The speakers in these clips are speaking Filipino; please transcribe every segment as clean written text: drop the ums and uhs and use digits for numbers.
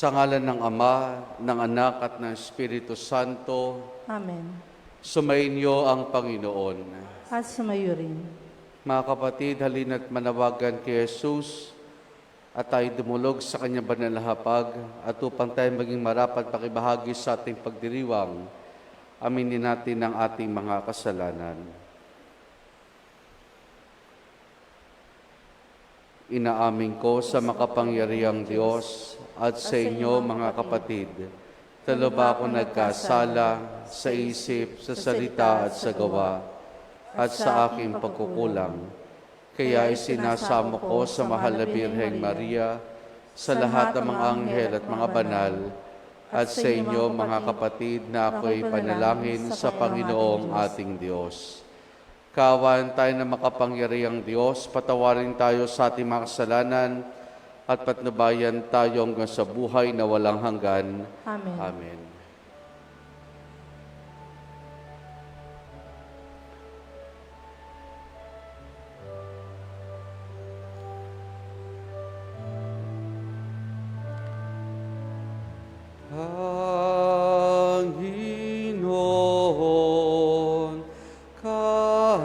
Sa ngalan ng Ama, ng Anak at ng Espiritu Santo, Amen. sumainyo ang Panginoon. At sumayo rin. Mga kapatid, halina't manawagan kay Jesus at tayo dumulog sa kanyang banal na hapag at upang tayo maging marapat pakibahagi sa ating pagdiriwang, aminin natin ang ating mga kasalanan. Inaamin ko sa makapangyarihang Diyos at sa inyo mga kapatid, talo ba ako nagkasala sa isip, sa salita at sa gawa, at sa aking pagkukulang. Kaya isinasamo ko sa mahal na Birheng Maria, sa lahat ng mga anghel at mga banal, at sa inyo mga kapatid na ako'y panalangin sa Panginoong ating Diyos. Kaawaan tayo na makapangyarihang Diyos, patawarin tayo sa ating mga kasalanan at patnubayan tayo hanggang sa buhay na walang hanggan. Amen. Amen. Panginoon, kaawaan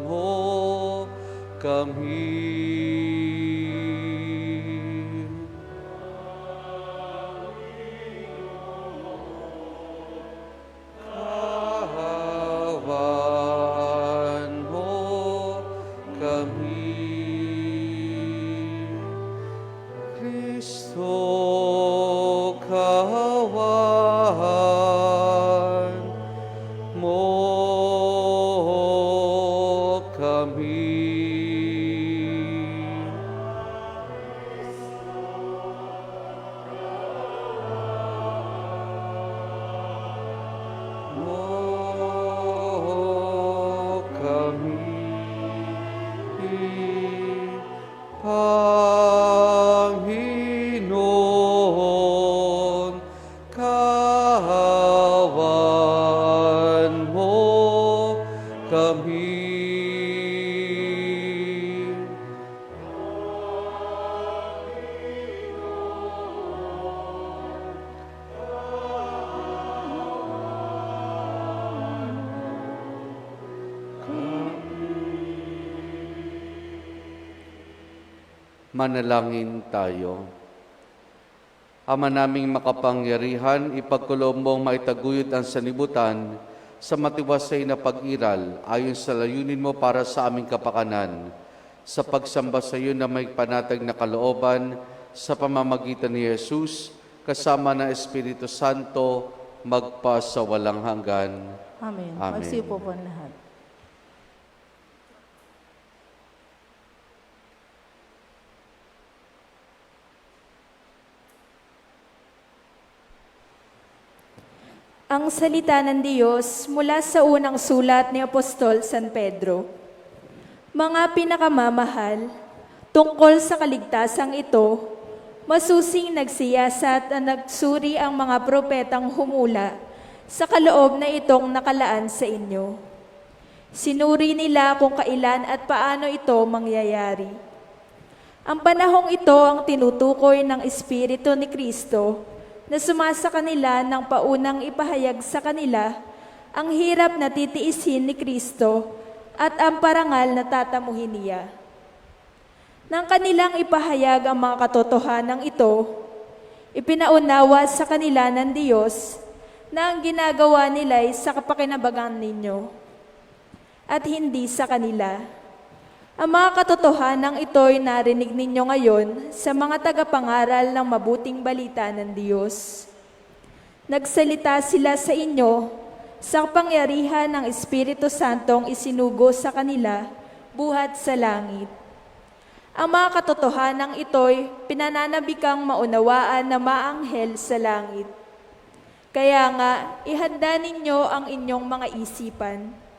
mo kami. Kaawaan mo kami. Kristo, kaawaan mo kami. Mo kami. Panginoon, kaawaan mo kami. Manalangin tayo. Ama naming makapangyarihan, ipagkulong mong maitaguyod ang sanlibutan sa matiwasay na pag-iral ayon sa layunin mo para sa aming kapakanan, sa pagsamba sa iyo na may panatag na kalooban sa pamamagitan ni Jesus, kasama ng Espiritu Santo, magpa sa walang hanggan. Amen. Amen. Magsipo po ang lahat. Ang salita ng Diyos mula sa unang sulat ni Apostol San Pedro. Mga pinakamamahal, tungkol sa kaligtasang ito, masusing nagsiyasat at nagsuri ang mga propetang humula sa kaloob na itong nakalaan sa inyo. Sinuri nila kung kailan at paano ito mangyayari. Ang panahong ito ang tinutukoy ng Espiritu ni Kristo na sumasa kanila ng paunang ipahayag sa kanila ang hirap na titiisin ni Kristo at ang parangal na tatamuhin niya. Nang kanilang ipahayag ang mga katotohanan ito, ipinaunawa sa kanila ng Diyos na ang ginagawa nila ay sa kapakinabangan ninyo at hindi sa kanila. Ang mga katotohanan ito'y narinig ninyo ngayon sa mga tagapangaral ng mabuting balita ng Diyos. Nagsalita sila sa inyo sa kapangyarihan ng Espiritu Santong isinugo sa kanila buhat sa langit. Ang mga katotohanan ito'y pinananabikang maunawaan na maanghel sa langit. Kaya nga, ihanda ninyo ang inyong mga isipan.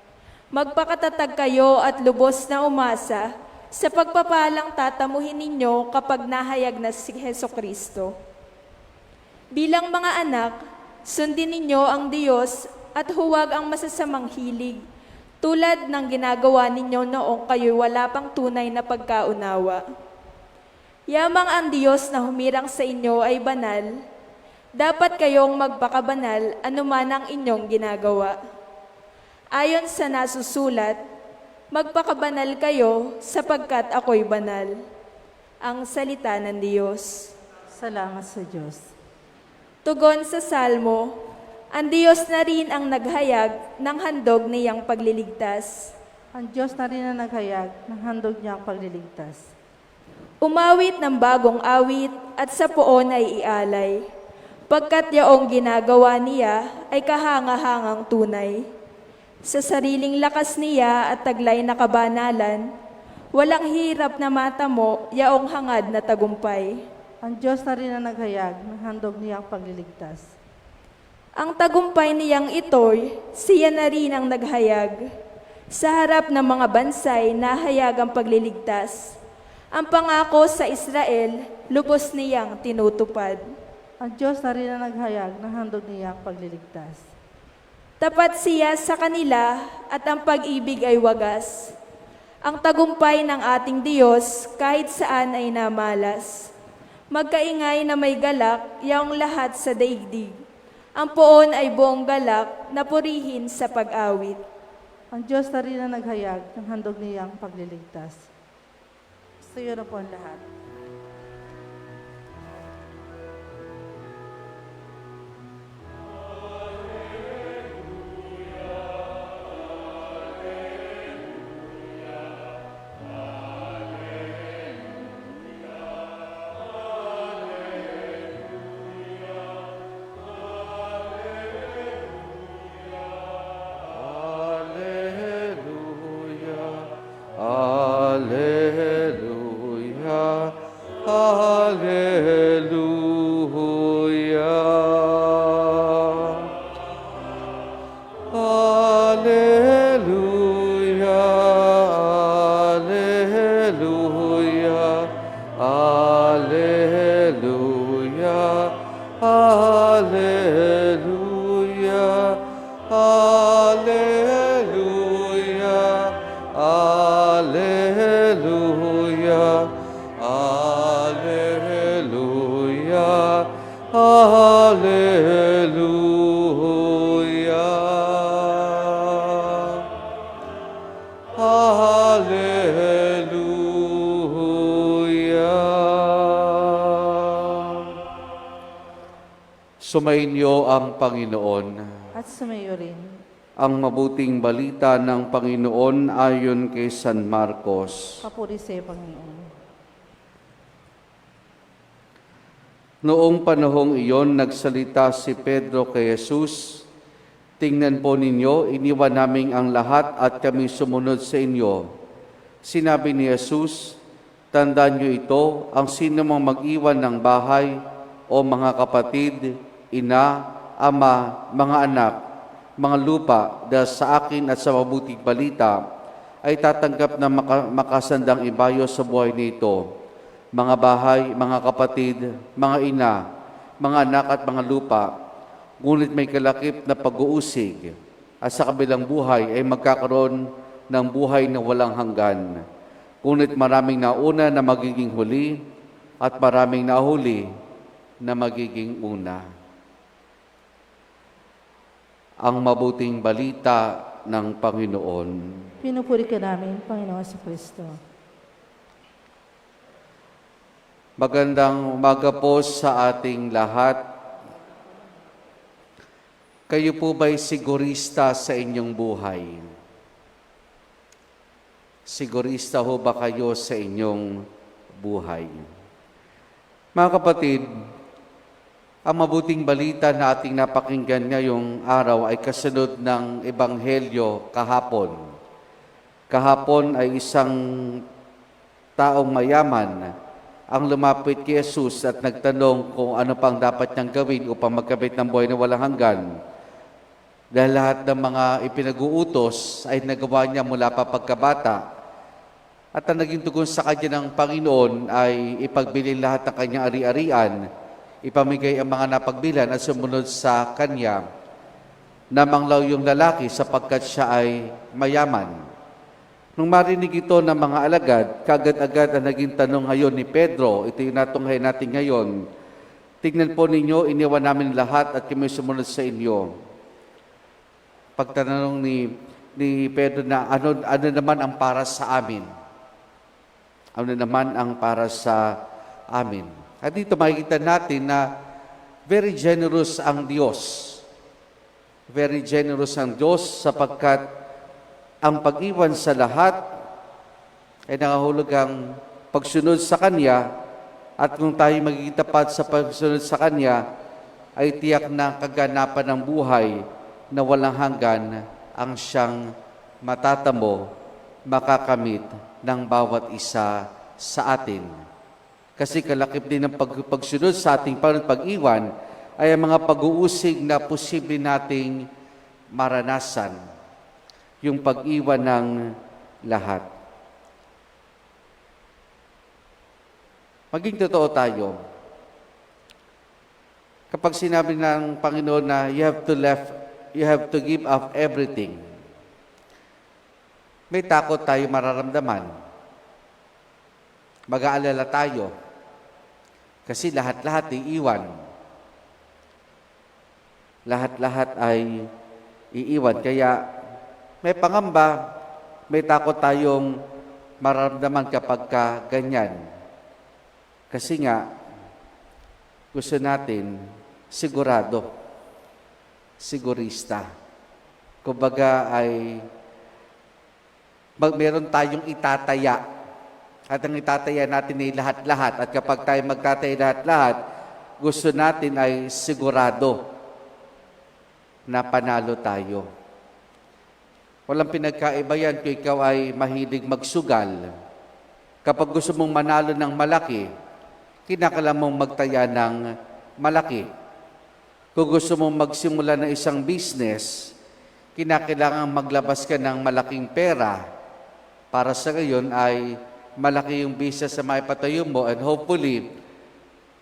Magpakatatag kayo at lubos na umasa sa pagpapalang tatamuhin ninyo kapag nahayag na si Hesukristo. Bilang mga anak, sundin ninyo ang Diyos at huwag ang masasamang hilig, tulad ng ginagawa ninyo noong kayo'y wala pang tunay na pagkaunawa. Yamang ang Diyos na humirang sa inyo ay banal, dapat kayong magpakabanal anuman ang inyong ginagawa. Ayon sa nasusulat, magpakabanal kayo sapagkat ako'y banal. Ang salita ng Diyos. Salamat sa Diyos. Tugon sa Salmo, ang Diyos na rin ang naghayag ng handog niyang pagliligtas. Ang Diyos na rin ang naghayag ng handog niyang pagliligtas. Umawit ng bagong awit at sa poon ay ialay, pagkat yaong ginagawa niya ay kahanga-hangang tunay. Sa sariling lakas niya at taglay na kabanalan, walang hirap na matamo yaong hangad na tagumpay. Ang Diyos na rin ang naghayag ng handog niyang pagliligtas. Ang tagumpay niyang ito'y siya na rin ang naghayag. Sa harap ng mga bansay nahayag ang pagliligtas. Ang pangako sa Israel, lubos niyang tinutupad. Ang Diyos na rin ang naghayag ng handog niyang pagliligtas. Tapat siya sa kanila at ang pag-ibig ay wagas. Ang tagumpay ng ating Diyos kahit saan ay namalas. Magkaingay na may galak, yaong lahat sa daigdig. Ang poon ay buong galak na purihin sa pag-awit. Ang Diyos na rin ang naghayag ng handog niyang pagliligtas. Sa iyo na po ang lahat. Alleluia, Alleluia, Alleluia, Alleluia, Alleluia, Alleluia, Alleluia, Alleluia, Alleluia, Alleluia, Alleluia. Sumainyo ang Panginoon. At sumayo rin. Ang mabuting balita ng Panginoon ayon kay San Marcos. Papuri sa iyo, Panginoon. Noong panahong iyon, nagsalita si Pedro kay Jesus, "Tingnan po ninyo, iniwan namin ang lahat at kami sumunod sa inyo." Sinabi ni Jesus, "Tandaan niyo ito, ang sino mang mag-iwan ng bahay o mga kapatid, ina, ama, mga anak, mga lupa dahil sa akin at sa mabuting balita, ay tatanggap na makasandang ibayo sa buhay nito. Mga bahay, mga kapatid, mga ina, mga anak at mga lupa, ngunit may kalakip na pag-uusig at sa kabilang buhay ay magkakaroon ng buhay na walang hanggan. Ngunit maraming nauna na magiging huli at maraming nahuli na magiging una." Ang mabuting balita ng Panginoon. Pinupuri ka namin, Panginoon sa Kristo. Magandang umaga po sa ating lahat. Kayo po ba'y sigurista sa inyong buhay? Sigurista ho ba kayo sa inyong buhay? Mga kapatid, ang mabuting balita na ating napakinggan ngayong araw ay kasunod ng Ebanghelyo kahapon. Kahapon ay isang taong mayaman ang lumapit kay Jesus at nagtanong kung ano pang dapat niyang gawin upang magkamit ng buhay na walang hanggan. Dahil lahat ng mga ipinag-uutos ay nagawa niya mula pa pagkabata. At ang naging tugon sa kanya ng Panginoon ay ipagbili lahat ng kanyang ari-arian, ipamigay ang mga napagbilan at sumunod sa kanya. Namanglaw yung lalaki sapagkat siya ay mayaman. Nung marinig ito ng mga alagad, kagad-agad ang naging tanong ngayon ni Pedro, ito yung natunghay natin ngayon, tignan po ninyo, iniwan namin lahat at kami sumunod sa inyo. Pagtanong ni Pedro na ano naman ang para sa amin? Ano naman ang para sa amin? At dito makikita natin na very generous ang Diyos. Very generous ang Diyos sapagkat ang pag-iwan sa lahat ay nangahulog ang pagsunod sa Kanya at kung tayo magiging tapat sa pagsunod sa Kanya ay tiyak na kaganapan ng buhay na walang hanggan ang siyang matatamo, makakamit ng bawat isa sa atin. Kasi kalakip din ng pagsunod sa ating pag-iwan ay ang mga pag-uusig na posible nating maranasan, yung pag-iwan ng lahat. Maging totoo tayo. Kapag sinabi ng Panginoon na you have to give up everything, may takot tayo mararamdaman. Mag-aalala tayo. Kasi lahat-lahat iiwan. Lahat-lahat ay iiwan. Kaya may pangamba, may takot tayong mararamdaman kapag ganyan. Kasi nga, gusto natin sigurado, sigurista. Kumbaga ay meron tayong itataya. At ang itataya natin ay lahat-lahat. At kapag tayo magtataya lahat-lahat, gusto natin ay sigurado na panalo tayo. Walang pinagkaiba yan kung ikaw ay mahilig magsugal. Kapag gusto mong manalo ng malaki, kinakailangan mong magtaya ng malaki. Kung gusto mong magsimula ng isang business, kinakailangan maglabas ka ng malaking pera para sa gayon ay malaki yung business na maipatayo mo and hopefully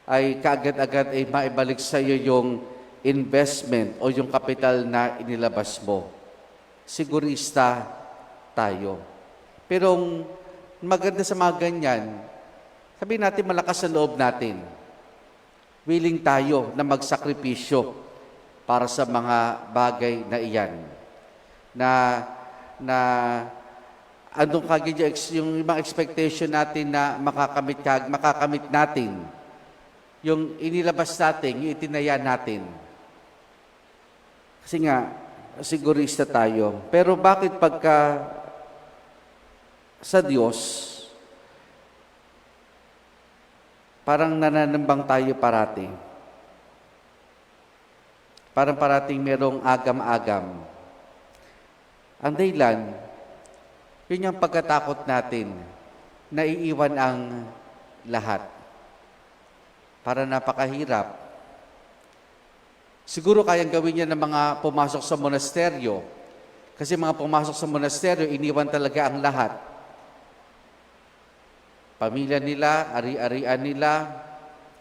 ay kaagad-agad ay maibalik sa iyo yung investment o yung kapital na inilabas mo. Sigurista tayo. Pero maganda sa mga ganyan, sabihin natin malakas ang loob natin. Willing tayo na magsakripisyo para sa mga bagay na iyan. Na andong kagad yung mga expectation natin na makakamit natin. Yung inilabas natin, yung itinaya natin. Kasi nga, sigurista tayo. Pero bakit pagka sa Diyos, parang nananambang tayo parati? Parang parating merong agam-agam. Ang dahilan, yun yung pagkatakot natin na iiwan ang lahat. Para napakahirap. Siguro kayang gawin yan ng mga pumasok sa monasteryo. Kasi mga pumasok sa monasteryo, iniwan talaga ang lahat. Pamilya nila, ari-arian nila,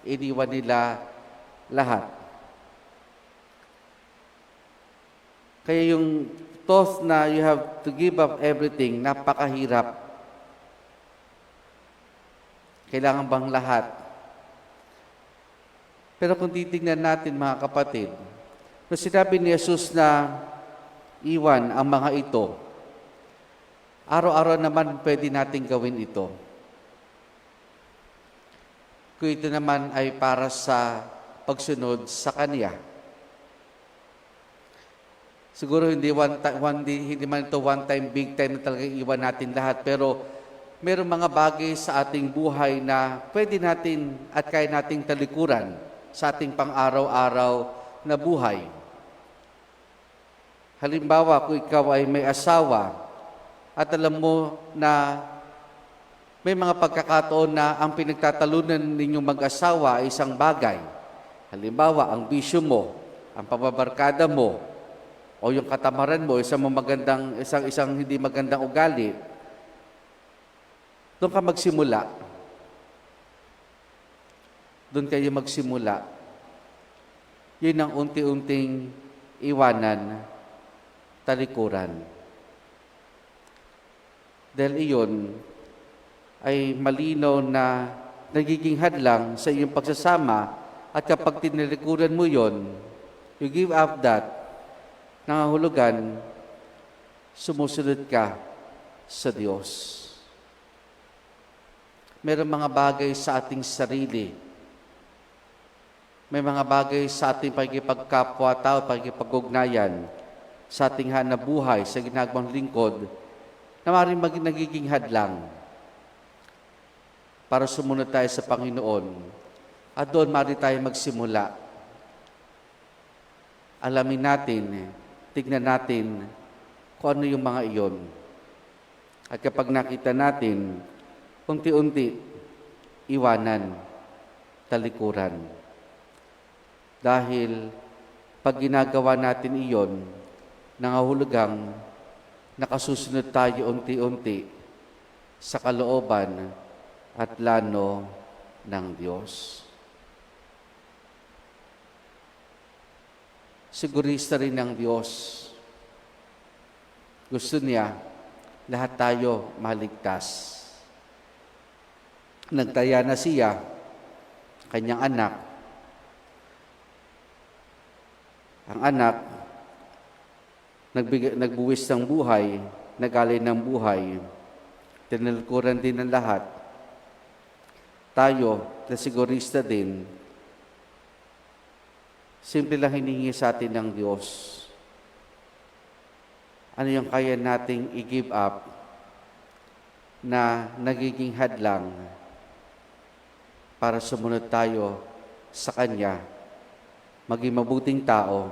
iniwan nila lahat. Kaya yung thought na you have to give up everything, napakahirap. Kailangan bang lahat? Pero kung titignan natin mga kapatid, kung sinabi ni Jesus na iwan ang mga ito, araw-araw naman pwede natin gawin ito. Kung ito naman ay para sa pagsunod sa Kanya. Siguro hindi man ito one time, big time na talaga iwan natin lahat. Pero mayroong mga bagay sa ating buhay na pwede natin at kaya nating talikuran sa ating pang-araw-araw na buhay. Halimbawa, kung ikaw ay may asawa at alam mo na may mga pagkakataon na ang pinagtatalunan ninyong mag-asawa ay isang bagay. Halimbawa, ang bisyo mo, ang pababarkada mo, o yung katamaran mo, isang hindi magandang ugali, doon ka magsimula. Doon kayo magsimula. Yun ang unti-unting iwanan, talikuran. Dahil iyon ay malinaw na nagiging hadlang sa iyong pagsasama at kapag tinalikuran mo yon, you give up that, nangahulugan, sumusunod ka sa Diyos. Mayroong mga bagay sa ating sarili. May mga bagay sa ating pagkipagkapwa-tao, pagkipag-ugnayan, sa ating hanap buhay, sa ginagawang lingkod, na maaaring nagiging hadlang para sumunod tayo sa Panginoon. At doon maaari tayo magsimula. Alamin natin, tignan natin kung ano yung mga iyon. At kapag nakita natin, unti-unti, iwanan, talikuran. Dahil pag ginagawa natin iyon, nangahulugang nakasusunod tayo unti-unti sa kalooban at plano ng Diyos. Sigurista rin ng Diyos. Gusto niya, lahat tayo maligtas. Nagtaya na siya, kanyang anak. Ang anak, nagbuwis ng buhay, nagalay ng buhay, tinalikuran din ng lahat. Tayo, na sigurista din, simple lang hiningi sa atin ng Diyos. Ano yung kaya nating i-give up na nagiging hadlang para sumunod tayo sa Kanya, maging mabuting tao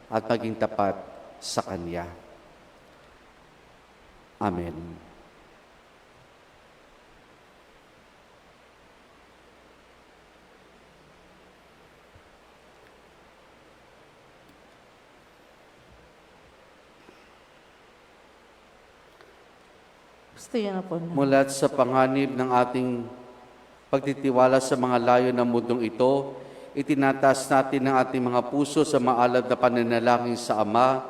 at maging tapat sa Kanya. Amen. Gusto niyo na po lahat. Mula sa panganib ng ating pagtitiwala sa mga layo ng mundong ito, itinataas natin ang ating mga puso sa maalab na pananalangin sa Ama,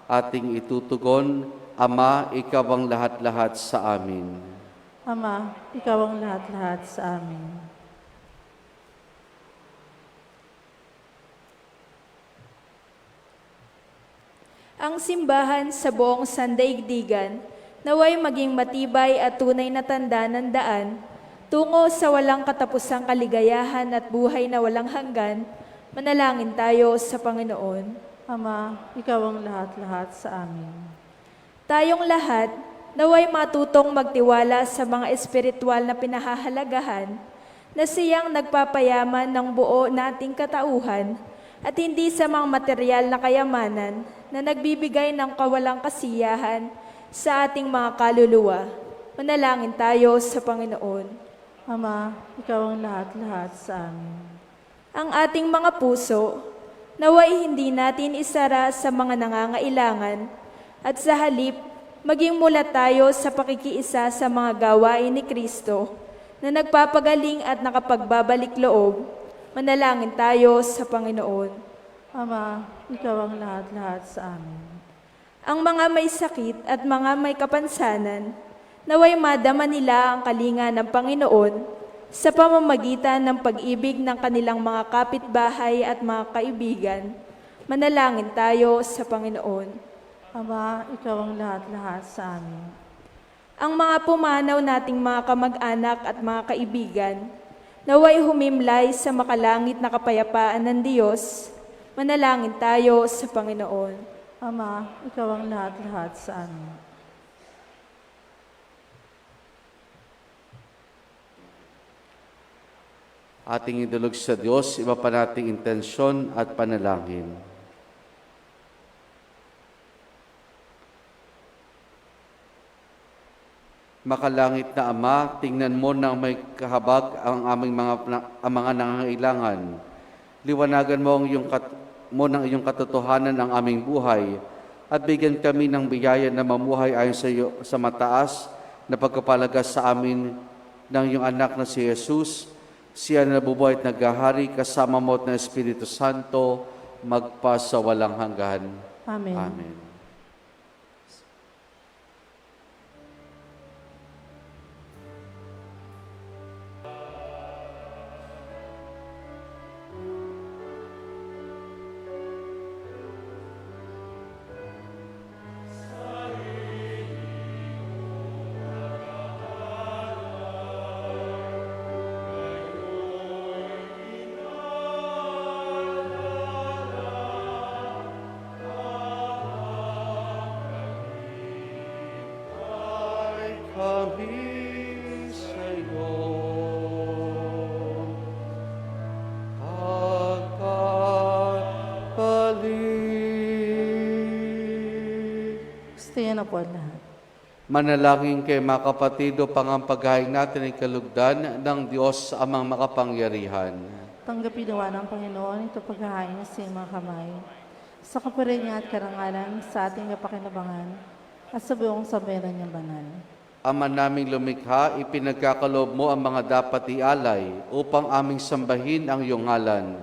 ating itutugon, Ama, Ikaw ang lahat-lahat sa amin. Ama, Ikaw ang lahat-lahat sa amin. Ang simbahan sa buong sandaigdigan naway maging matibay at tunay na tanda ng daan tungo sa walang katapusang kaligayahan at buhay na walang hanggan. Manalangin tayo sa Panginoon. Ama, Ikaw ang lahat-lahat sa amin. Tayong lahat naway matutong magtiwala sa mga espiritual na pinahahalagahan na siyang nagpapayaman ng buo nating katauhan at hindi sa mga material na kayamanan na nagbibigay ng kawalang kasiyahan sa ating mga kaluluwa. Manalangin tayo sa Panginoon. Ama, Ikaw ang lahat-lahat sa amin. Ang ating mga puso, naway hindi natin isara sa mga nangangailangan at sa halip, maging mulat tayo sa pakikiisa sa mga gawain ni Kristo na nagpapagaling at nakapagbabalik loob. Manalangin tayo sa Panginoon. Ama, Ikaw ang lahat-lahat sa amin. Ang mga may sakit at mga may kapansanan, naway madama nila ang kalinga ng Panginoon sa pamamagitan ng pag-ibig ng kanilang mga kapitbahay at mga kaibigan. Manalangin tayo sa Panginoon. Ama, Ikaw ang lahat-lahat sa amin. Ang mga pumanaw nating mga kamag-anak at mga kaibigan, naway humimlay sa makalangit na kapayapaan ng Diyos. Manalangin tayo sa Panginoon. Ama, Ikaw ang lahat-lahat sa amin. Ating idulog sa Diyos, iba pa nating intensyon at panalangin. Makalangit na Ama, tingnan mo na may kahabag ang aming mga nangangailangan. Liwanagan mo ng iyong katotohanan ang aming buhay at bigyan kami ng biyaya na mamuhay ayon sa iyo sa mataas na pagkapalagas sa amin ng iyong anak na si Jesus. Siya na nabubuhay at naghahari kasama mo at ng Espiritu Santo magpa sa walang hanggan. Amen. Amen. kami sa iyo. Pagkabalik. Gusto na po ang lahat. Manalangin kay mga kapatid upang ang paghahain natin ay kalugdan ng Diyos amang makapangyarihan. Tanggapin nawa ng Panginoon ito paghahain sa iyong mga kamay. Sa kapurihan niya at karangalan sa ating kapakinabangan at sa buong sambayaran niyang banal. Ama naming lumikha, ipinagkakaloob mo ang mga dapat ialay upang aming sambahin ang iyong ngalan.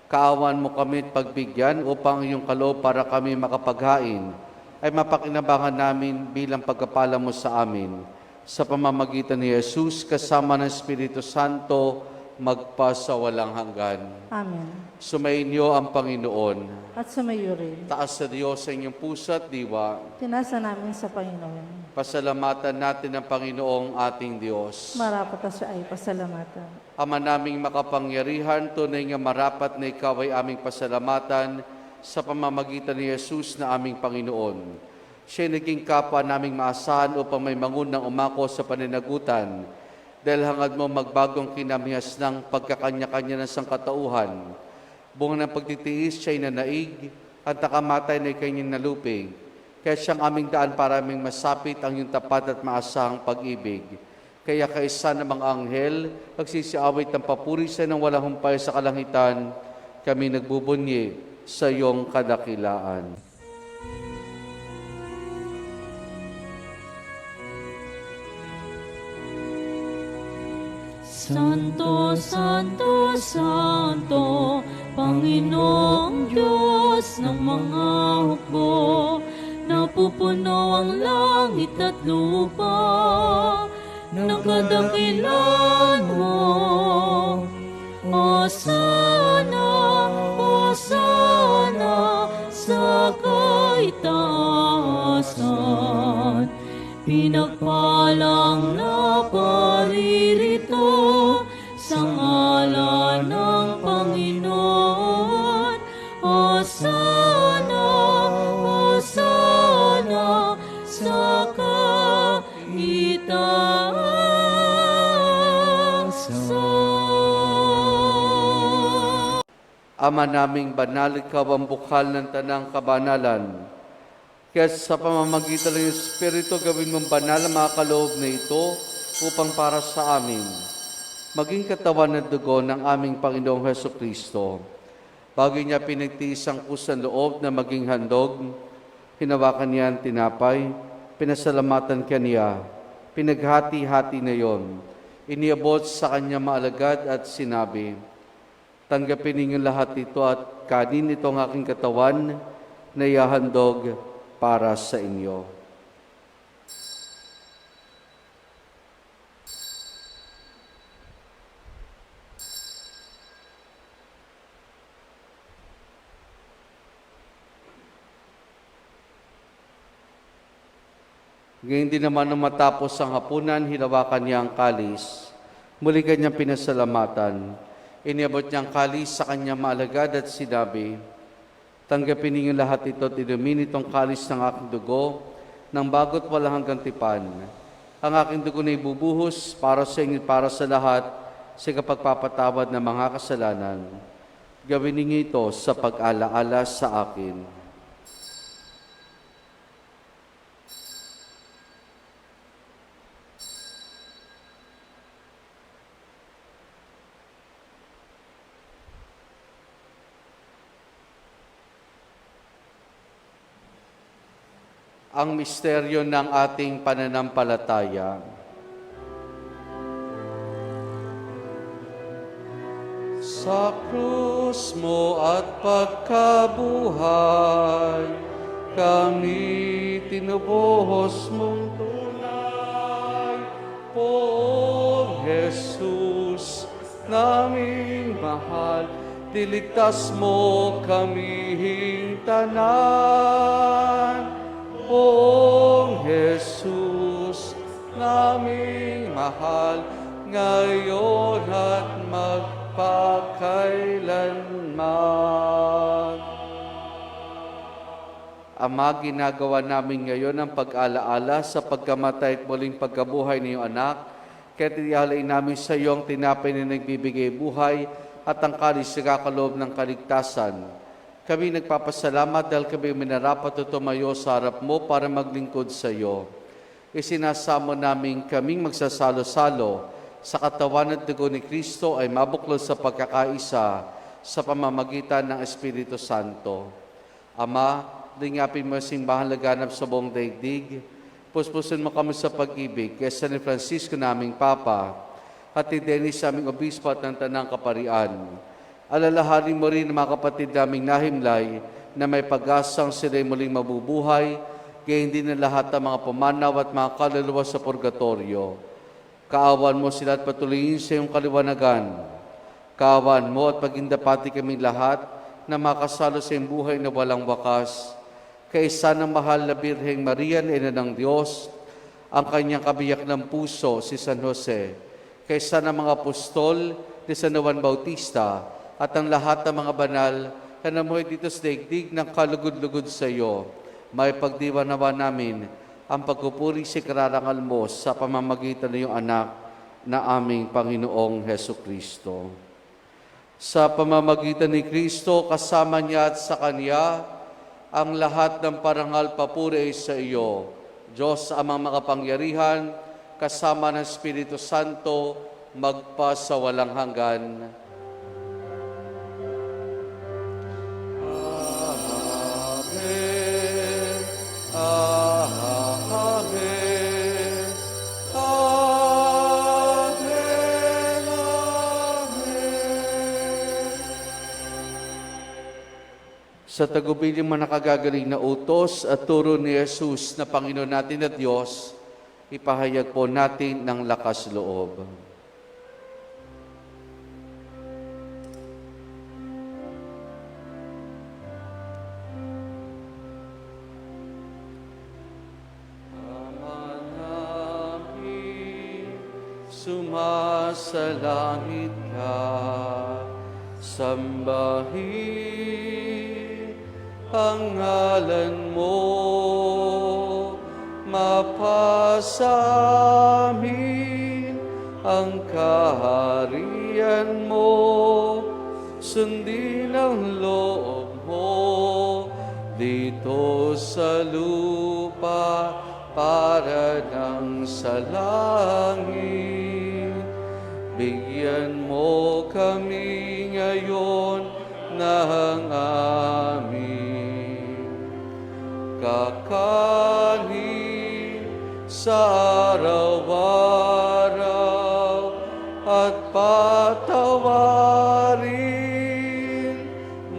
Kaawan mo kami at pagbigyan upang ang iyong kaloob para kami makapaghain ay mapakinabangan namin bilang pagkapala mo sa amin. Sa pamamagitan ni Jesus kasama ng Espiritu Santo, magpasawalang hanggan. Amen. Sumainyo ang Panginoon. At sumayo rin. Taas sa Diyos sa inyong puso at diwa. Tinasa namin sa Panginoon. Pasalamatan natin ang Panginoong ating Diyos. Marapat na siya ay pasalamatan. Ama naming makapangyarihan, tunay nga marapat na ikaw ay aming pasalamatan sa pamamagitan ni Jesus na aming Panginoon. Siya naging kapwa naming maasahan upang may mangunang umako sa paninagutan dahil hangad mo magbagong kinamihas ng pagkakanya-kanya ng sangkatauhan. Bunga ng pagtitiis siya'y nanaig at nakamatay na kanyang nalupig. Kaya siyang aming daan para aming masapit ang iyong tapat at maasahang pag-ibig. Kaya kaisa ng mga anghel, nagsisiawit ng papuri sa ng walang humpay sa kalangitan, kami nagbubunyi sa iyong kadakilaan. Santo, Santo, Santo, Panginoong Diyos ng mga hukbo, napupuno ang langit at lupa ng kadakilan mo. Hosana, Hosana sa kaitaasan, pinagpalang na paririto sa ngalan ng Panginoon. Hosana, Hosana sa kaitaasan. Ama naming banal, ikaw ang bukal ng tanang kabanalan. Kaya sa pamamagitan ng Espiritu, gawin mong banal ang mga kaloob na ito upang para sa amin maging katawan at dugo ng aming Panginoong Hesukristo. Bago niya pinagtiis ang kusang loob na maging handog, hinawakan niya ang tinapay, pinasalamatan kaniya, pinaghati-hati na yon, iniabot sa kanya maalagad at sinabi, tanggapin ninyo lahat ito at kanin ito ang aking katawan na ihahandog para sa inyo. Ngayon din naman nung matapos ang hapunan, hinawakan niya ang kalis. Muli kanyang pinasalamatan. Iniabot niya ang kalis sa kanyang maalagad at sinabi, tanggapin ninyo lahat ito at inumin itong kalis ng aking dugo ng bago't walang hanggang tipan. Ang aking dugo na ibubuhos para sa inyo para sa lahat sa kapagpapatawad ng mga kasalanan. Gawin ninyo ito sa pag-alaala sa akin. Ang misteryo ng ating pananampalataya. Sa krus mo at pagkabuhay, kami tinubuhos mong tunay. Poong Jesus, naming mahal, diligtas mo kaming tanan. Poong Jesus, naming mahal, ngayon at magpakailanman. Ama, ginagawa namin ngayon ang pag-alaala sa pagkamatay at muling pagkabuhay ng iyong anak. Kaya tinihalay namin sa iyo ang tinapay na nagbibigay buhay at ang kalis na kakaloob ng kaligtasan. Kami nagpapasalamat dahil kami minarapat at tumayo sa harap mo para maglingkod sa iyo. Isinasamo namin kaming magsasalo-salo sa katawan at dugo ni Kristo ay mabuklod sa pagkakaisa sa pamamagitan ng Espiritu Santo. Ama, lingapin mo ang simbahan laganap sa buong daigdig. Puspusin mo kami sa pag-ibig kay San Francisco naming Papa at ni Dennis aming Obispo at ng Tanang Kaparian. Alalahanin mo rin ang mga kapatid naming nahimlay na may pag-asang sila'y muling mabubuhay, gayon din na lahat ng mga pumanaw at mga kaluluwa sa purgatorio. Kaawan mo sila at patuloyin sa iyong kaliwanagan. Kaawan mo at pagindapati kaming lahat na makasalo sa iyong buhay na walang wakas. Kaisa ng mahal na Birheng Maria na Ina ng Diyos, ang kanyang kabiyak ng puso, si San Jose, kaisa ng mga apostol ni San Juan Bautista, at ang lahat ng mga banal na namuhay dito sa daigdig ng kalugod-lugod sa iyo, may pagdiwa nawa namin ang pagpupuri sa kararangal mo sa pamamagitan ng iyong anak na aming Panginoong Heso Kristo. Sa pamamagitan ni Kristo, kasama niya at sa Kanya, ang lahat ng parangal papuri ay sa iyo, Diyos amang makapangyarihan, kasama ng Espiritu Santo, magpa sa walang hanggan. Amen. Amen. Amen. Amen. Sa tagubilin mo nakagagaling na utos at turo ni Jesus na Panginoon natin at Diyos, ipahayag po natin ng lakas loob. Ama namin, sumasalangit ka, sambahin ang ngalan mo, mapasamin ang kaharian mo, sundin ang loob mo dito sa lupa para nang sa langit. Bigyan mo kami ngayon ng amin kakanin sa araw-araw at patawarin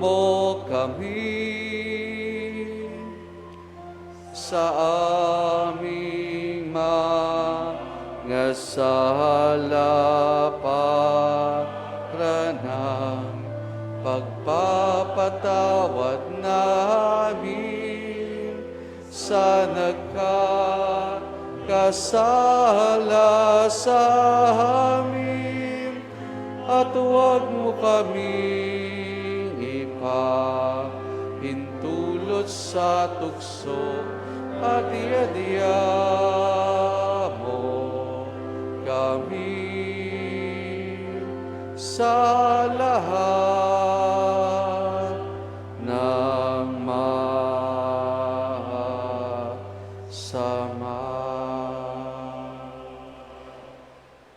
mo kami sa aming mga sala para ng pagpapatawad namin sa nagkakasala sa amin, at huwag mo kaming ipahintulot sa tukso, at iadya mo kami sa lahat ng masama.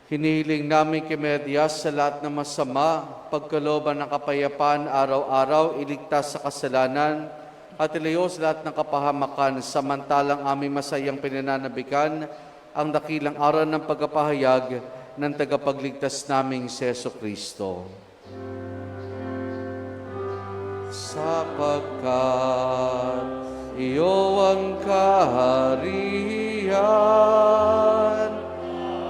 Hinihiling namin kay Medias sa lahat ng masama, pagkalooban ng kapayapaan araw-araw, iligtas sa kasalanan, at ilayo sa lahat ng kapahamakan, samantalang aming masayang pinananabikan ang dakilang araw ng pagkapahayag ng tagapagligtas naming si Jesu Kristo. Sapagkat iyo ang kaharian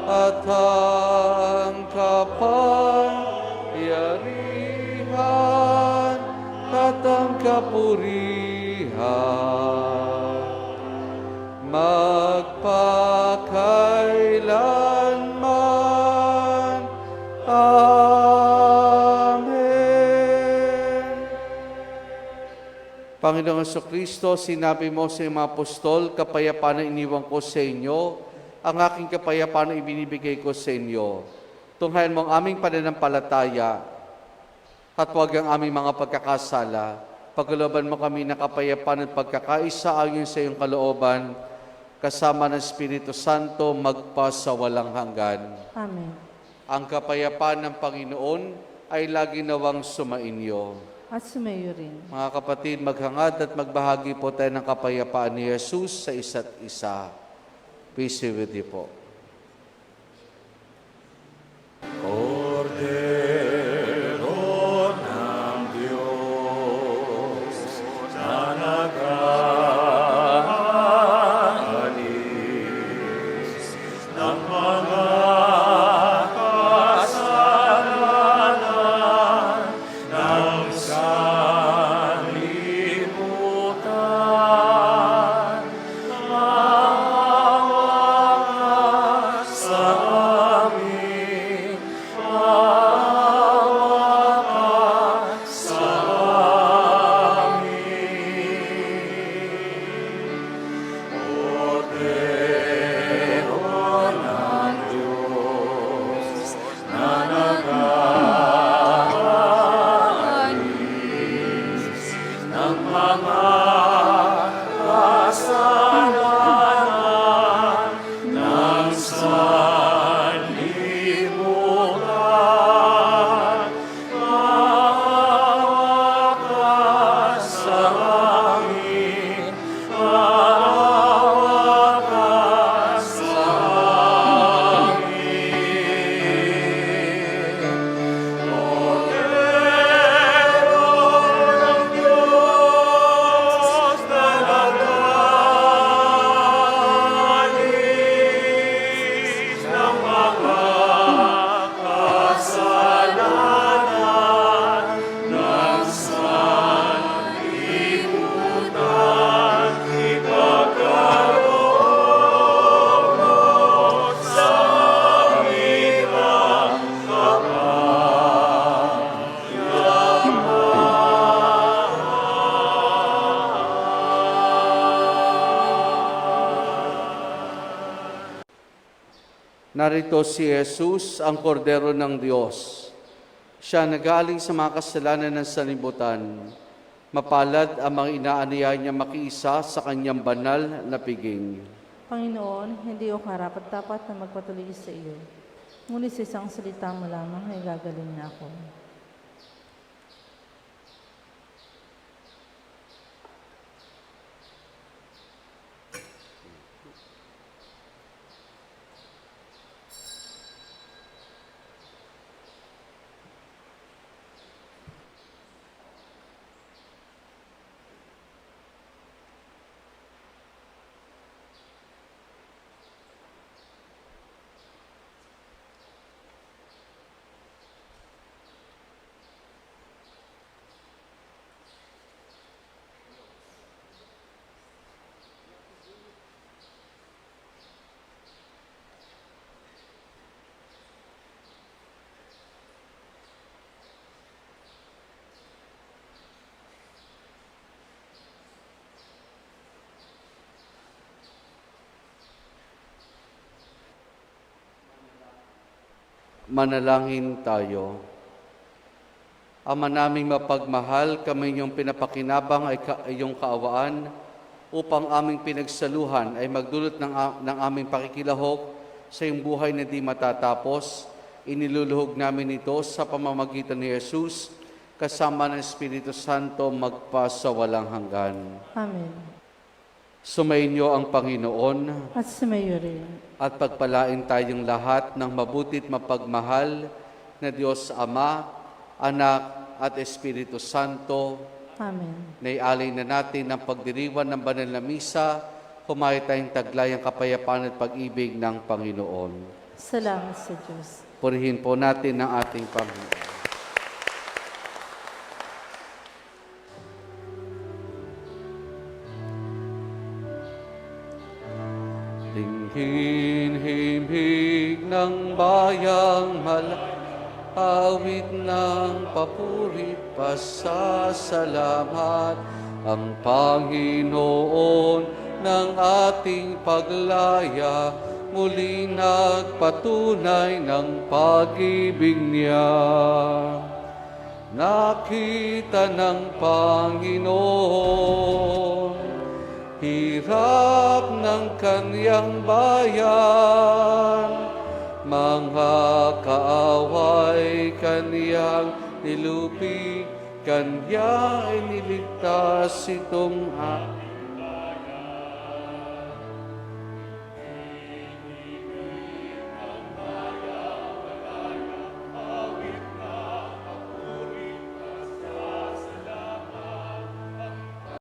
at ang kapangyarihan at ang kapurihan magpakailanman. Amen. Panginoong Kristo, sinabi mo sa iyong mga apostol, kapayapaan ang iniwan ko sa inyo, ang aking kapayapaan ang ibinibigay ko sa inyo. Tunghayan mo ang aming pananampalataya at huwag ang aming mga pagkakasala. Pagkalooban mo kami ng kapayapaan at pagkakaisa ayon sa iyong kalooban, kasama ng Espiritu Santo, magpasawalang hanggan. Amen. Ang kapayapaan ng Panginoon ay lagi nawang sumainyo. At sumayo rin. Mga kapatid, maghangad at magbahagi po tayo ng kapayapaan ni Jesus sa isa't isa. Peace be with you po. Cordero ng Diyos na nag-aalis ng mga kasalanan ng sanlibutan, maawa ka sa amin, maawa ka sa amin. Cordero ng Diyos na nag-aalis ng mga kasalanan ng sanlibutan, maawa ka sa amin, maawa ka sa amin. Cordero ng Diyos na nag-aalis ng mga kasalanan ng sanlibutan, ipagkaloob mo sa amin ang Narito si Jesus, ang kordero ng Diyos. Siya nagaling sa mga kasalanan ng sanlibutan. Mapalad ang mga inaanyayahan niya makiisa sa kanyang banal na piging. Panginoon, hindi ako karapat-dapat na magpatuloy sa iyo. Ngunit sa isang salita mo lamang ay gagaling na ako. Manalangin tayo. Ama naming mapagmahal, kami iyong pinapakinabang ay iyong kaawaan upang aming pinagsaluhan ay magdulot ng aming pakikilahok sa iyong buhay na di matatapos. Iniluluhog namin ito sa pamamagitan ni Jesus kasama ng Espiritu Santo magpasawalang hanggan. Amen. Sumainyo ang Panginoon At sumayo rin. at pagpalain tayong lahat ng mabutit mapagmahal na Diyos Ama, Anak at Espiritu Santo. Amen. Naialay na natin ang pagdiriwan ng banal na misa, humayo tayong taglay ang kapayapaan at pag-ibig ng Panginoon. Salamat sa Diyos. Purihin po natin ang ating Panginoon. Himhig ng bayang awit ng papuri pasasalamat ang Panginoon ng ating paglaya, muli nagpatunay ng pag-ibig niya. Nakita ng Panginoon, hirap ng kaniyang bayan, mga kaaway kaniyang nilupi, kanya ay niligtas itong